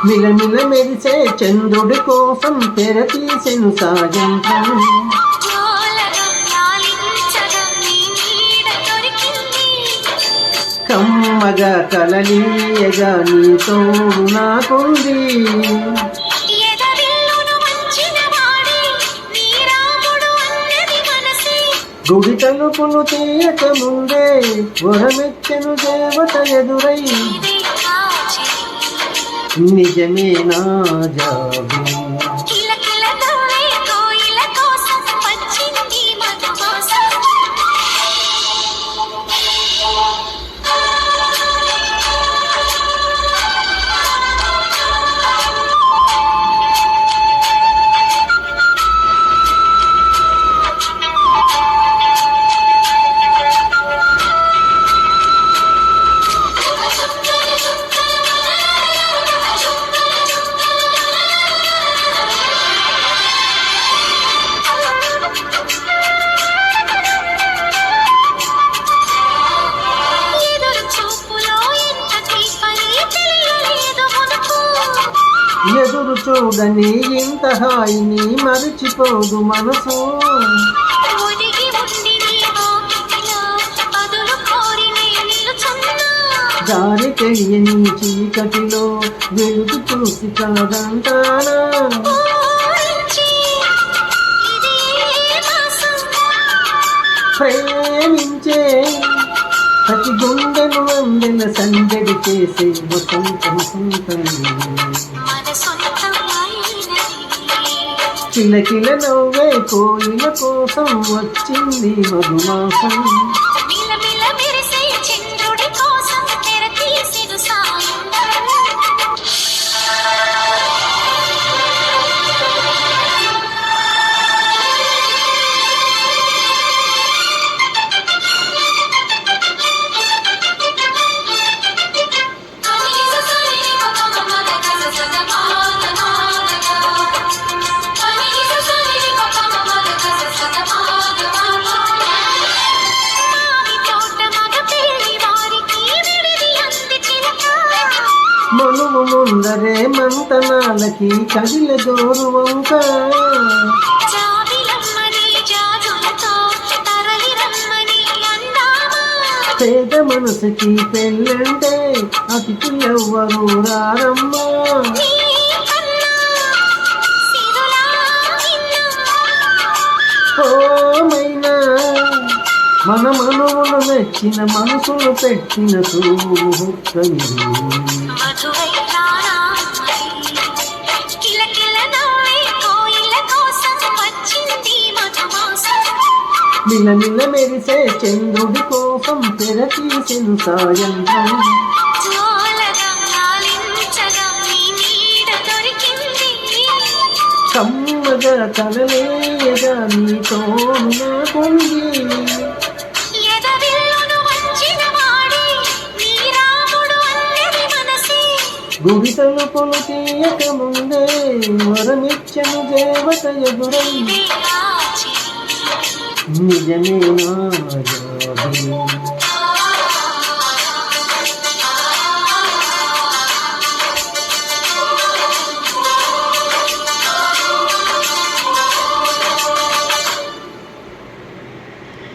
మిలమిల మెరిసే చంద్రుడి కోసం తెర తీసెను సాయంత్రం. కమ్మగా కలలీయగా నీ తోడు నాకుంది. గుడి తలుపులు తీయక ముందే వరమెచ్చెను దేవత ఎదురై. నిజమే నా జాబు ఎదురు చూడని ఇంత హాయిని మరిచిపోదు మనసు. దారి తెలియని చీకటిలో వెలుగు చూసి కాదంటానా. ప్రేమించే ప్రతి గుండెను అందెల సందడి చేసే వసంతం సొంతం. కిలకిల నవ్వే కోయిల కోసం వచ్చింది మధుమాసం. మనువు ముందరే మంతనాలకి కదిల దోరు వంక. పేద మనసుకి పెళ్ళంటే అతిథులెవ్వరు రారమ్మా. ఓమైనా మన మనువులు మెచ్చిన మనసులు పెట్టిన సూహుక్కని. మిలమిల మెరిసే చంద్రుడి కోసం తెర తీసెను సాయంత్రం. కమ్మగా కలలేయగా నీ తోడు నాకుంది. గుడి తలుపులు తీయక ముందే వరమిచ్చెను దేవత ఎదురై. నిజమే నా జాబు.